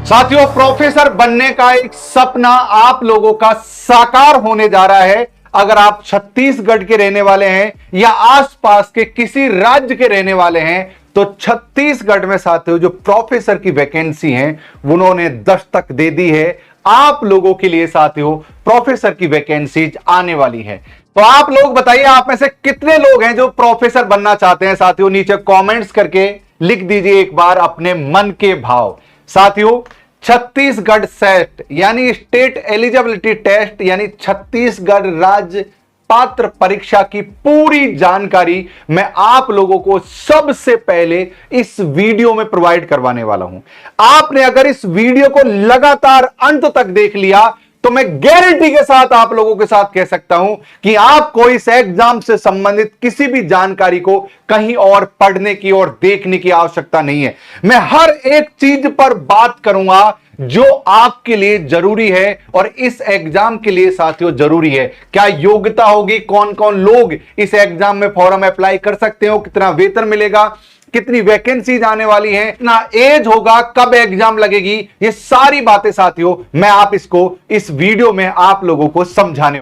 साथियों, प्रोफेसर बनने का एक सपना आप लोगों का साकार होने जा रहा है। अगर आप छत्तीसगढ़ के रहने वाले हैं या आसपास के किसी राज्य के रहने वाले हैं तो छत्तीसगढ़ में साथियों जो प्रोफेसर की वैकेंसी है उन्होंने दस्तक दे दी है। आप लोगों के लिए साथियों प्रोफेसर की वैकेंसी आने वाली है। तो आप लोग बताइए, आप में से कितने लोग हैं जो प्रोफेसर बनना चाहते हैं? साथियों नीचे कमेंट्स करके लिख दीजिए एक बार अपने मन के भाव। साथियों, छत्तीसगढ़ सेट यानी स्टेट एलिजिबिलिटी टेस्ट यानी छत्तीसगढ़ राज्य पात्र परीक्षा की पूरी जानकारी मैं आप लोगों को सबसे पहले इस वीडियो में प्रोवाइड करवाने वाला हूं। आपने अगर इस वीडियो को लगातार अंत तक देख लिया तो मैं गारंटी के साथ आप लोगों के साथ कह सकता हूं कि आपको इस एग्जाम से संबंधित किसी भी जानकारी को कहीं और पढ़ने की और देखने की आवश्यकता नहीं है। मैं हर एक चीज पर बात करूंगा जो आपके लिए जरूरी है और इस एग्जाम के लिए साथियों जरूरी है। क्या योग्यता होगी, कौन कौन लोग इस एग्जाम में फॉर्म अप्लाई कर सकते हो, कितना वेतन मिलेगा, कितनी वैकेंसीज आने वाली हैं, कितना एज होगा, कब एग्जाम लगेगी, ये सारी बातें साथियों मैं आप इसको इस वीडियो में आप लोगों को समझाने।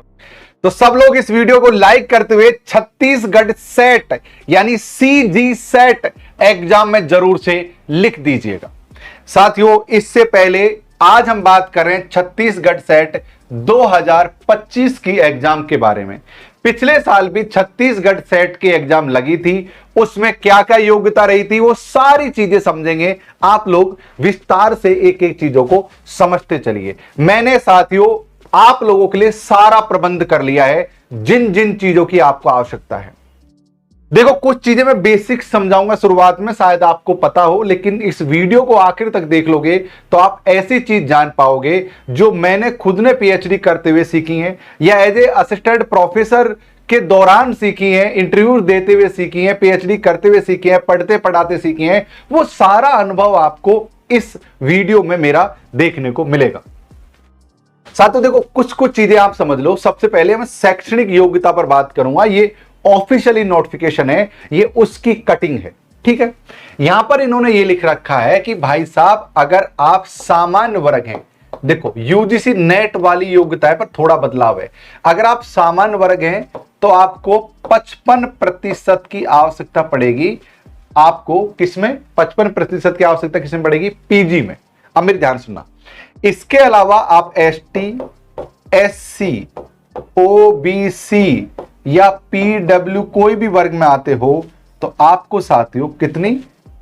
तो सब लोग इस वीडियो को लाइक करते हुए छत्तीसगढ़ सेट यानी सीजी सेट एग्जाम में जरूर से लिख दीजिएगा। साथियों, इससे पहले आज हम बात कर रहे हैं छत्तीसगढ़ सेट 2025 की एग्जाम के बारे में। पिछले साल भी छत्तीसगढ़ सेट की एग्जाम लगी थी, उसमें क्या क्या योग्यता रही थी वो सारी चीजें समझेंगे। आप लोग विस्तार से एक एक चीजों को समझते चलिए। मैंने साथियों आप लोगों के लिए सारा प्रबंध कर लिया है जिन जिन चीजों की आपको आवश्यकता है। देखो, कुछ चीजें मैं बेसिक समझाऊंगा शुरुआत में, शायद आपको पता हो, लेकिन इस वीडियो को आखिर तक देख लोगे तो आप ऐसी चीज जान पाओगे जो मैंने खुद ने पीएचडी करते हुए सीखी है या एज ए असिस्टेंट प्रोफेसर के दौरान सीखी है, इंटरव्यू देते हुए सीखी है, पीएचडी करते हुए सीखी है, पढ़ते पढ़ाते सीखी है। वो सारा अनुभव आपको इस वीडियो में मेरा देखने को मिलेगा। साथियों देखो, कुछ कुछ चीजें आप समझ लो। सबसे पहले मैं शैक्षणिक योग्यता पर बात करूंगा। ये ऑफिशियली नोटिफिकेशन है, ये उसकी कटिंग है, ठीक है। यहां पर इन्होंने ये लिख रखा है कि भाई साहब अगर आप सामान्य वर्ग हैं, देखो यूजीसी नेट वाली योग्यता है पर थोड़ा बदलाव है। अगर आप सामान्य वर्ग हैं तो आपको 55% की आवश्यकता पड़ेगी। आपको किसमें 55% की आवश्यकता किसमें पड़ेगी? पीजी में। अब मेरी ध्यान सुनना, इसके अलावा आप एसटी, एससी, ओबीसी या पीडब्ल्यू कोई भी वर्ग में आते हो तो आपको साथियों कितनी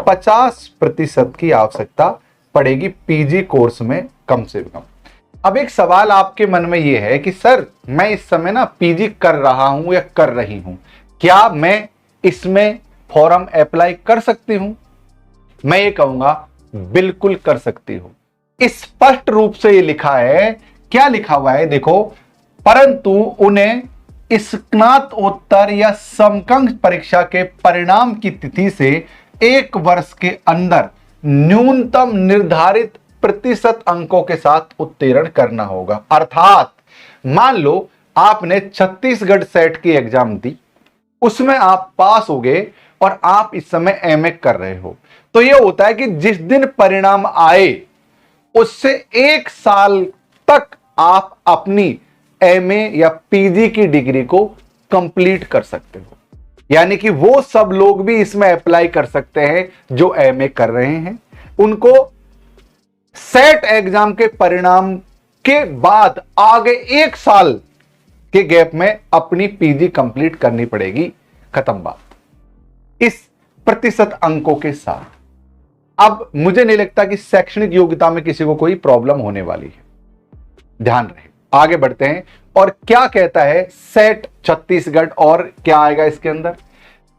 50% की आवश्यकता पड़ेगी पीजी कोर्स में कम से कम। अब एक सवाल आपके मन में यह है कि सर मैं इस समय ना पीजी कर रहा हूं या कर रही हूं, क्या मैं इसमें फॉर्म अप्लाई कर सकती हूं? मैं ये कहूंगा बिल्कुल कर सकती हो। स्पष्ट रूप से ये लिखा है। क्या लिखा हुआ है देखो, परंतु उन्हें स्नातकोत्तर या समकक्ष परीक्षा के परिणाम की तिथि से 1 वर्ष के अंदर न्यूनतम निर्धारित प्रतिशत अंकों के साथ उत्तीर्ण करना होगा। अर्थात मान लो आपने छत्तीसगढ़ सेट की एग्जाम दी, उसमें आप पास हो गए और आप इस समय एमए कर रहे हो, तो यह होता है कि जिस दिन परिणाम आए उससे 1 साल तक आप अपनी एमए या पीजी की डिग्री को कंप्लीट कर सकते हो। यानी कि वो सब लोग भी इसमें अप्लाई कर सकते हैं जो एमए कर रहे हैं। उनको सेट एग्जाम के परिणाम के बाद आगे 1 साल के गैप में अपनी पीजी कंप्लीट करनी पड़ेगी। खत्म बात, इस प्रतिशत अंकों के साथ। अब मुझे नहीं लगता कि शैक्षणिक योग्यता में किसी को कोई प्रॉब्लम होने वाली है। ध्यान रहे, आगे बढ़ते हैं। और क्या कहता है सेट छत्तीसगढ़ और क्या आएगा इसके अंदर?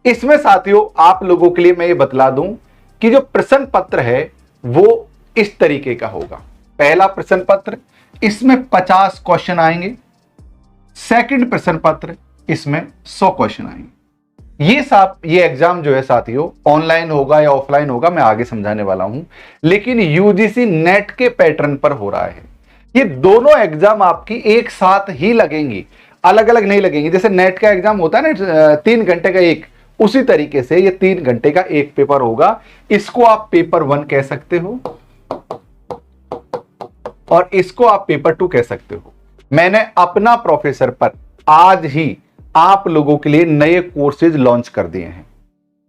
इसमें साथियों आप लोगों के लिए मैं ये बतला दूं कि जो प्रश्न पत्र है वो इस तरीके का होगा। पहला प्रश्न पत्र, इसमें 50 क्वेश्चन आएंगे। सेकंड प्रश्न पत्र, इसमें 100 क्वेश्चन आएंगे। ये एग्जाम जो है साथियों ऑनलाइन होगा या ऑफलाइन होगा मैं आगे समझाने वाला हूं, लेकिन यूजीसी नेट के पैटर्न पर हो रहा है। ये दोनों एग्जाम आपकी एक साथ ही लगेंगी, अलग अलग नहीं लगेंगी। जैसे नेट का एग्जाम होता है ना 3 घंटे का एक, उसी तरीके से ये 3 घंटे का एक पेपर होगा। इसको आप पेपर 1 कह सकते हो और इसको आप पेपर 2 कह सकते हो। मैंने अपना प्रोफेसर पर आज ही आप लोगों के लिए नए कोर्सेज लॉन्च कर दिए हैं।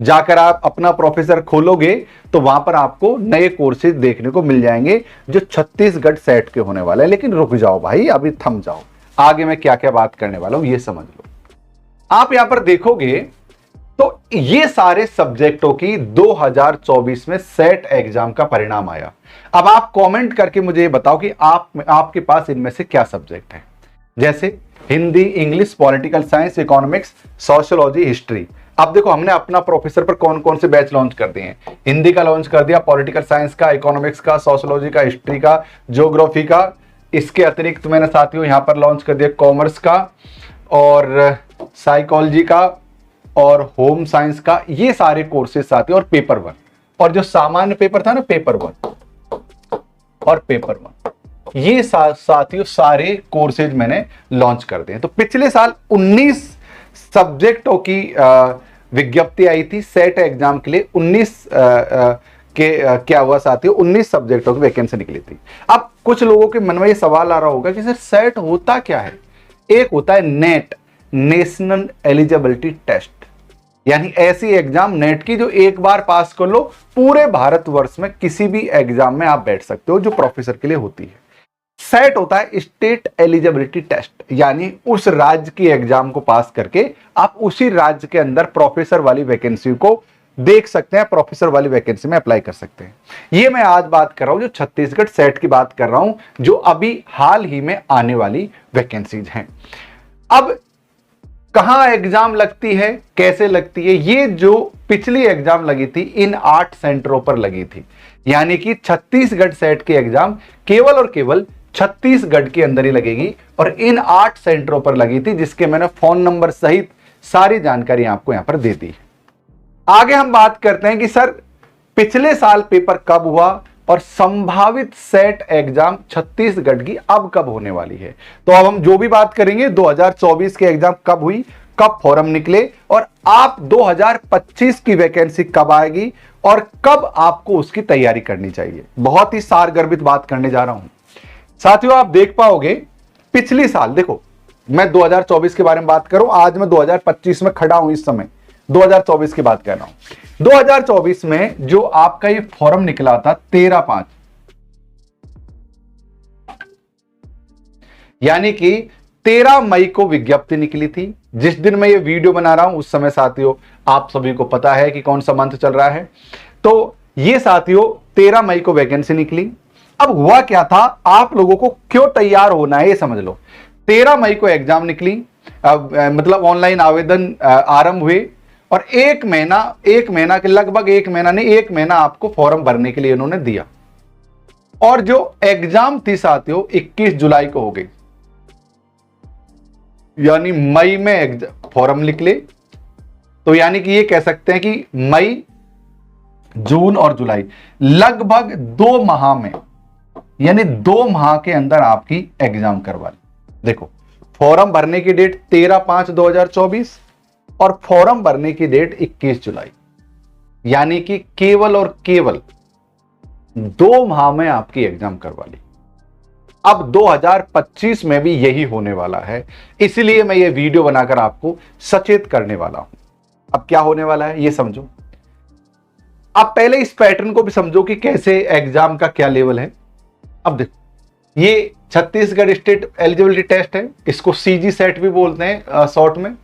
जाकर आप अपना प्रोफेसर खोलोगे तो वहां पर आपको नए कोर्सेज देखने को मिल जाएंगे जो छत्तीसगढ़ सेट के होने वाले हैं। लेकिन रुक जाओ भाई, अभी थम जाओ, आगे मैं क्या क्या बात करने वाला हूं ये समझ लो। आप यहां पर देखोगे तो ये सारे सब्जेक्टों की 2024 में सेट एग्जाम का परिणाम आया। अब आप कमेंट करके मुझे बताओ कि आपके पास इनमें से क्या सब्जेक्ट है। जैसे Hindi, English, political science, economics, sociology, history. अब देखो हमने अपना प्रोफेसर पर कौन कौन से बैच लॉन्च कर दिए हैं। हिंदी का लॉन्च कर दिया, पॉलिटिकल साइंस का, इकोनॉमिक्स का, सोशियोलॉजी का, हिस्ट्री का, ज्योग्राफी का। इसके अतिरिक्त मैंने साथियों यहां पर लॉन्च कर दिया कॉमर्स का और साइकोलॉजी का और होम साइंस का। ये सारे कोर्सेज साथियों, और पेपर 1 और जो सामान्य पेपर था ना, पेपर 1 और पेपर 1, ये साथियों सारे कोर्सेज मैंने लॉन्च कर दिए। तो पिछले साल 19 सब्जेक्टों की विज्ञप्ति आई थी सेट एग्जाम के लिए। 19 क्या हुआ साथियों, 19 सब्जेक्टों की वैकेंसी निकली थी। अब कुछ लोगों के मन में ये सवाल आ रहा होगा कि सर सेट होता क्या है। एक होता है नेट, नेशनल एलिजिबिलिटी टेस्ट, यानी ऐसी एग्जाम नेट की जो एक बार पास कर लो पूरे भारतवर्ष में किसी भी एग्जाम में आप बैठ सकते हो, जो प्रोफेसर के लिए होती है। सेट होता है स्टेट एलिजिबिलिटी टेस्ट, यानी उस राज्य की एग्जाम को पास करके आप उसी राज्य के अंदर प्रोफेसर वाली वैकेंसी को देख सकते हैं, प्रोफेसर वाली वैकेंसी में अप्लाई कर सकते हैं। ये मैं आज बात कर रहा हूं जो छत्तीसगढ़ सेट की बात कर रहा हूं, जो अभी हाल ही में आने वाली वैकेंसीज हैं। अब कहां एग्जाम लगती है, कैसे लगती है, ये जो पिछली एग्जाम लगी थी इन 8 सेंटरों पर लगी थी। यानी कि छत्तीसगढ़ सेट की एग्जाम केवल और केवल छत्तीसगढ़ के अंदर ही लगेगी और इन 8 सेंटरों पर लगी थी, जिसके मैंने फोन नंबर सहित सारी जानकारी आपको यहां पर दे दी है। आगे हम बात करते हैं कि सर पिछले साल पेपर कब हुआ और संभावित सेट एग्जाम छत्तीसगढ़ की अब कब होने वाली है। तो अब हम जो भी बात करेंगे 2024 के एग्जाम कब हुई, कब फॉर्म निकले और आप 2025 की वैकेंसी कब आएगी और कब आपको उसकी तैयारी करनी चाहिए। बहुत ही सारगर्भित बात करने जा रहा हूं साथियों। आप देख पाओगे पिछली साल, देखो मैं 2024 के बारे में बात करूं, आज मैं 2025 में खड़ा हूं, इस समय 2024 की बात कर रहा हूं। 2024 में जो आपका ये फॉर्म निकला था 13/5, यानी कि 13 मई को विज्ञप्ति निकली थी। जिस दिन मैं ये वीडियो बना रहा हूं उस समय साथियों आप सभी को पता है कि कौन सा मंथ चल रहा है। तो ये साथियों 13 मई को वैकेंसी निकली। अब हुआ क्या था, आप लोगों को क्यों तैयार होना है ये समझ लो। 13 मई को एग्जाम निकली, मतलब ऑनलाइन आवेदन आरंभ हुए और एक महीना के लगभग एक महीना आपको फॉर्म भरने के लिए इन्होंने दिया। और जो एग्जाम थी साथियों 21 जुलाई को हो गई, यानी मई में फॉर्म निकले। तो यानी कि ये कह सकते हैं कि मई, जून और जुलाई लगभग 2 माह में, यानी 2 माह के अंदर आपकी एग्जाम करवा ली। देखो फॉर्म भरने की डेट 13/5/2024 और फॉर्म भरने की डेट 21 जुलाई, यानी कि केवल और केवल 2 माह में आपकी एग्जाम करवा ली। अब 2025 में भी यही होने वाला है, इसलिए मैं ये वीडियो बनाकर आपको सचेत करने वाला हूं। अब क्या होने वाला है ये समझो। अब पहले इस पैटर्न को भी समझो कि कैसे एग्जाम का क्या लेवल है। अब देखो ये छत्तीसगढ़ स्टेट एलिजिबिलिटी टेस्ट है, इसको सीजी सेट भी बोलते हैं शॉर्ट में।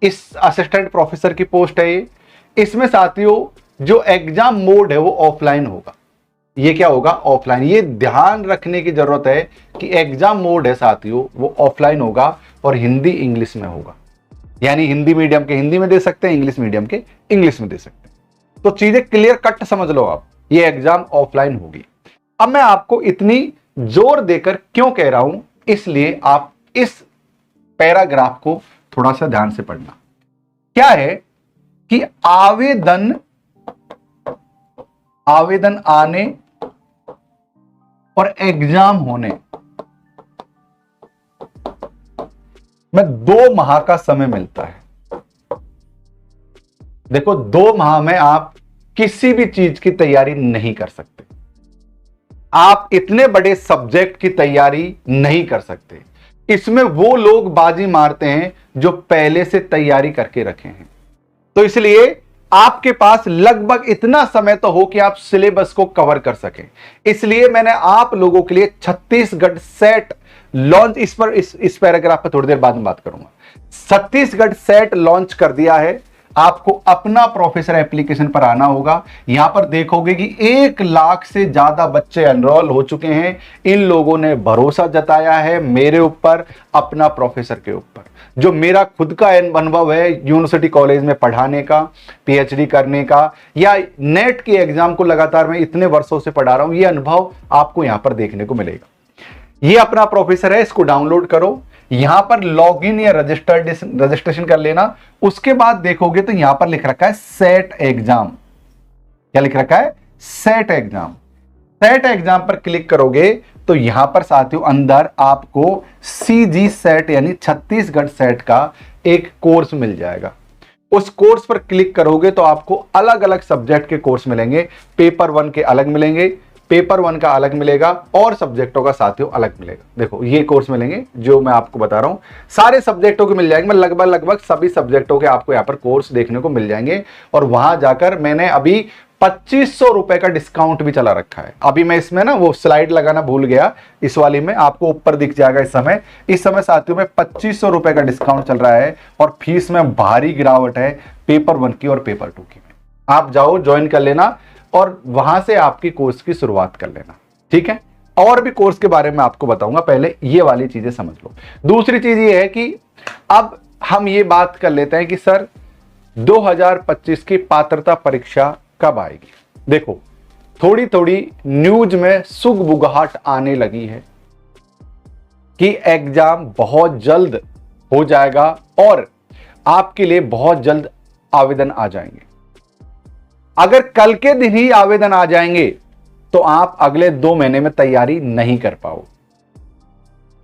इस असिस्टेंट प्रोफेसर की पोस्ट है ये। इसमें साथियों जो एग्जाम मोड है वो ऑफलाइन होगा। ये क्या होगा, ऑफलाइन। ये ध्यान रखने की जरूरत है कि एग्जाम मोड है साथियों वो ऑफलाइन होगा और हिंदी इंग्लिश में होगा, यानी हिंदी मीडियम के हिंदी में दे सकते हैं, इंग्लिश मीडियम के इंग्लिश में दे सकते हैं। तो चीजें क्लियर कट समझ लो आप, ये एग्जाम ऑफलाइन होगी। अब मैं आपको इतनी जोर देकर क्यों कह रहा हूं, इसलिए आप इस पैराग्राफ को थोड़ा सा ध्यान से पढ़ना। क्या है कि आवेदन आने और एग्जाम होने में 2 माह का समय मिलता है। देखो 2 माह में आप किसी भी चीज की तैयारी नहीं कर सकते। आप इतने बड़े सब्जेक्ट की तैयारी नहीं कर सकते। इसमें वो लोग बाजी मारते हैं जो पहले से तैयारी करके रखे हैं। तो इसलिए आपके पास लगभग इतना समय तो हो कि आप सिलेबस को कवर कर सकें। इसलिए मैंने आप लोगों के लिए छत्तीसगढ़ सेट लॉन्च, इस पैराग्राफ पर थोड़ी देर बाद में बात करूंगा। छत्तीसगढ़ सेट लॉन्च कर दिया है। आपको अपना प्रोफेसर एप्लीकेशन पर आना होगा। यहां पर देखोगे कि 1 लाख से ज्यादा बच्चे एनरोल हो चुके हैं। इन लोगों ने भरोसा जताया है मेरे ऊपर, अपना प्रोफेसर के ऊपर। जो मेरा खुद का अनुभव है यूनिवर्सिटी कॉलेज में पढ़ाने का, पीएचडी करने का, या नेट के एग्जाम को लगातार मैं इतने वर्षों से पढ़ा रहा हूं, यह अनुभव आपको यहां पर देखने को मिलेगा। यह अपना प्रोफेसर है, इसको डाउनलोड करो। यहां पर लॉगिन या रजिस्ट्रेशन कर लेना। उसके बाद देखोगे तो यहां पर लिख रखा है सेट एग्जाम। क्या लिख रखा है? Set exam. सेट एग्जाम पर क्लिक करोगे तो यहां पर साथियों अंदर आपको सीजी सेट यानी छत्तीसगढ़ सेट का एक कोर्स मिल जाएगा। उस कोर्स पर क्लिक करोगे तो आपको अलग अलग सब्जेक्ट के कोर्स मिलेंगे। पेपर 1 के अलग मिलेंगे, पेपर 1 का अलग मिलेगा, और सब्जेक्टों का साथियों अलग मिलेगा। देखो ये कोर्स मिलेंगे जो मैं आपको बता रहा हूं, सारे सब्जेक्टों के मिल जाएंगे। मैं लगभग सभी सब्जेक्टों के आपको यहां पर कोर्स देखने को मिल जाएंगे। और वहां जाकर मैंने अभी 2500 रुपए का डिस्काउंट भी चला रखा है। अभी मैं इसमें ना वो स्लाइड लगाना भूल गया, इस वाली में आपको ऊपर दिख जाएगा। इस समय साथियों में 2500 रुपए का डिस्काउंट चल रहा है, और फीस में भारी गिरावट है पेपर 1 की और पेपर 2 की। आप जाओ, ज्वाइन कर लेना, और वहां से आपकी कोर्स की शुरुआत कर लेना। ठीक है, और भी कोर्स के बारे में आपको बताऊंगा, पहले ये वाली चीजें समझ लो। दूसरी चीज ये है कि अब हम ये बात कर लेते हैं कि सर 2025 की पात्रता परीक्षा कब आएगी। देखो थोड़ी थोड़ी न्यूज में सुगबुगाहट आने लगी है कि एग्जाम बहुत जल्द हो जाएगा और आपके लिए बहुत जल्द आवेदन आ जाएंगे। अगर कल के दिन ही आवेदन आ जाएंगे तो आप अगले 2 महीने में तैयारी नहीं कर पाओ।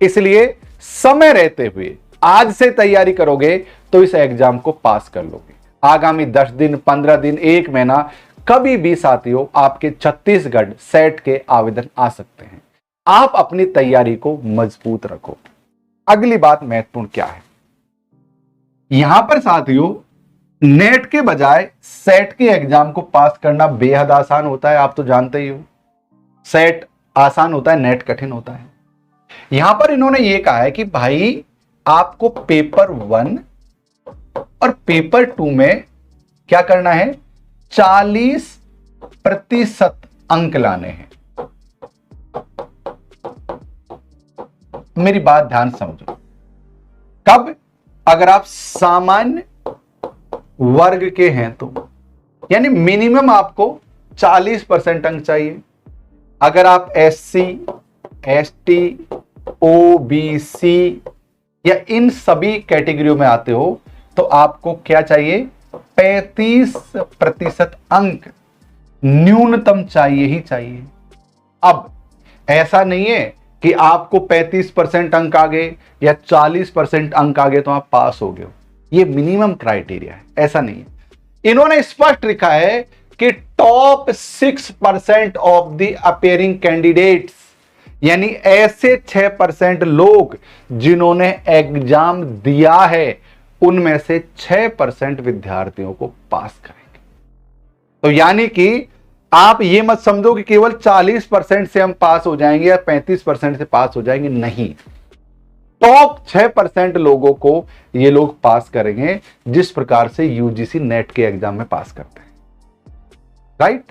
इसलिए समय रहते हुए आज से तैयारी करोगे तो इस एग्जाम को पास कर लोगे। आगामी 10 दिन, 15 दिन, 1 महीना, कभी भी साथियों आपके छत्तीसगढ़ सेट के आवेदन आ सकते हैं। आप अपनी तैयारी को मजबूत रखो। अगली बात महत्वपूर्ण क्या है, यहां पर साथियों नेट के बजाय सेट के एग्जाम को पास करना बेहद आसान होता है। आप तो जानते ही हो, सेट आसान होता है, नेट कठिन होता है। यहां पर इन्होंने ये कहा है कि भाई आपको पेपर 1 और पेपर 2 में क्या करना है, 40% अंक लाने हैं। मेरी बात ध्यान समझो, कब? अगर आप सामान्य वर्ग के हैं तो, यानी मिनिमम आपको 40% अंक चाहिए। अगर आप SC, ST, OBC या इन सभी कैटेगरियों में आते हो तो आपको क्या चाहिए, 35% अंक न्यूनतम चाहिए ही चाहिए। अब ऐसा नहीं है कि आपको 35% अंक आ गए या 40% अंक आ गए तो आप पास हो गए। ये मिनिमम क्राइटेरिया है, ऐसा नहीं है। इन्होंने स्पष्ट लिखा है कि top 6% of the appearing candidates, यानी ऐसे 6% लोग जिन्होंने एग्जाम दिया है, उनमें से 6% विद्यार्थियों को पास करेंगे। तो यानी कि आप ये मत समझो कि केवल 40% से हम पास हो जाएंगे या 35% से पास हो जाएंगे, नहीं। टॉप 6% लोगों को ये लोग पास करेंगे, जिस प्रकार से यूजीसी नेट के एग्जाम में पास करते हैं, राइट।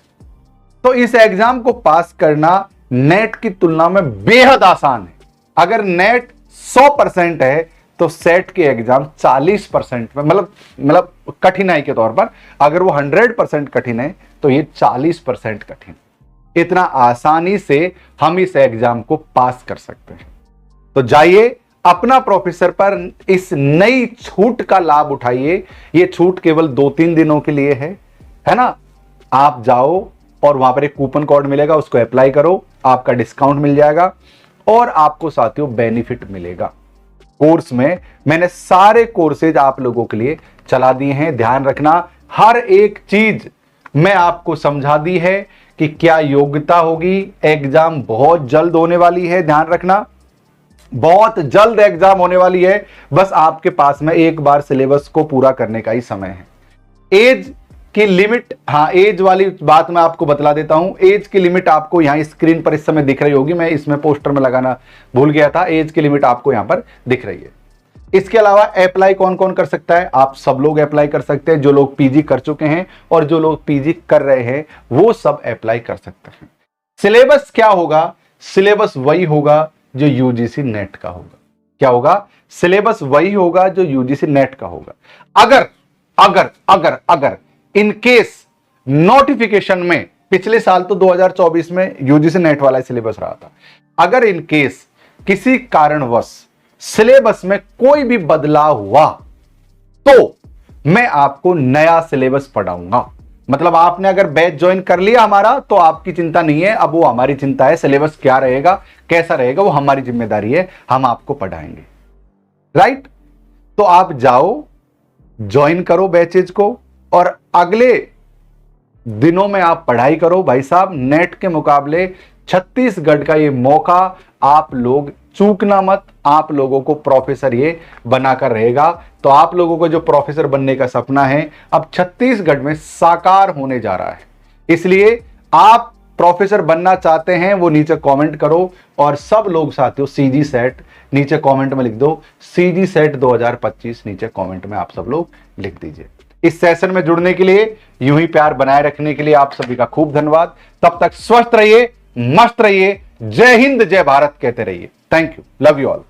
तो इस एग्जाम को पास करना नेट की तुलना में बेहद आसान है। अगर नेट 100% है तो सेट के एग्जाम 40% में, मतलब कठिनाई के तौर पर अगर वो 100% कठिन है तो ये 40% कठिन। इतना आसानी से हम इस एग्जाम को पास कर सकते हैं। तो जाइए अपना प्रोफेसर पर इस नई छूट का लाभ उठाइए। ये छूट केवल 2-3 दिनों के लिए है ना। आप जाओ और वहां पर एक कूपन कोड मिलेगा, उसको अप्लाई करो, आपका डिस्काउंट मिल जाएगा और आपको साथियों बेनिफिट मिलेगा। कोर्स में मैंने सारे कोर्सेज आप लोगों के लिए चला दिए हैं। ध्यान रखना, हर एक चीज मैं आपको समझा दी है कि क्या योग्यता होगी। एग्जाम बहुत जल्द होने वाली है, ध्यान रखना, बहुत जल्द एग्जाम होने वाली है। बस आपके पास में एक बार सिलेबस को पूरा करने का ही समय है। एज की लिमिट, हाँ एज वाली बात मैं आपको बतला देता हूं। एज की लिमिट आपको यहां स्क्रीन पर इस समय दिख रही होगी, मैं इसमें पोस्टर में लगाना भूल गया था। एज की लिमिट आपको यहां पर दिख रही है। इसके अलावा अप्लाई कौन कौन कर सकता है? आप सब लोग अप्लाई कर सकते हैं। जो लोग पीजी कर चुके हैं और जो लोग पीजी कर रहे हैं वो सब अप्लाई कर सकते हैं। सिलेबस क्या होगा? सिलेबस वही होगा जो यूजीसी नेट का होगा। क्या होगा? सिलेबस वही होगा जो यूजीसी नेट का होगा। अगर अगर अगर अगर इन केस नोटिफिकेशन में, पिछले साल तो 2024 में यूजीसी नेट वाला सिलेबस रहा था, अगर इन केस किसी कारणवश सिलेबस में कोई भी बदलाव हुआ तो मैं आपको नया सिलेबस पढ़ाऊंगा। मतलब आपने अगर बैच ज्वाइन कर लिया हमारा तो आपकी चिंता नहीं है, अब वो हमारी चिंता है। सिलेबस क्या रहेगा, कैसा रहेगा, वो हमारी जिम्मेदारी है, हम आपको पढ़ाएंगे। राइट? तो आप जाओ, ज्वाइन करो बैचेज को और अगले दिनों में आप पढ़ाई करो। भाई साहब, नेट के मुकाबले छत्तीसगढ़ का ये मौका आप लोग चूकना मत। आप लोगों को प्रोफेसर ये बनाकर रहेगा। तो आप लोगों को जो प्रोफेसर बनने का सपना है अब छत्तीसगढ़ में साकार होने जा रहा है। इसलिए आप प्रोफेसर बनना चाहते हैं वो नीचे कमेंट करो। और सब लोग साथियों सीजी सेट नीचे कमेंट में लिख दो, सीजी सेट 2025 नीचे कमेंट में आप सब लोग लिख दीजिए। इस सेशन में जुड़ने के लिए, यूं ही प्यार बनाए रखने के लिए आप सभी का खूब धन्यवाद। तब तक स्वस्थ रहिए, मस्त रहिए, जय हिंद जय भारत कहते रहिए। Thank you, love you all.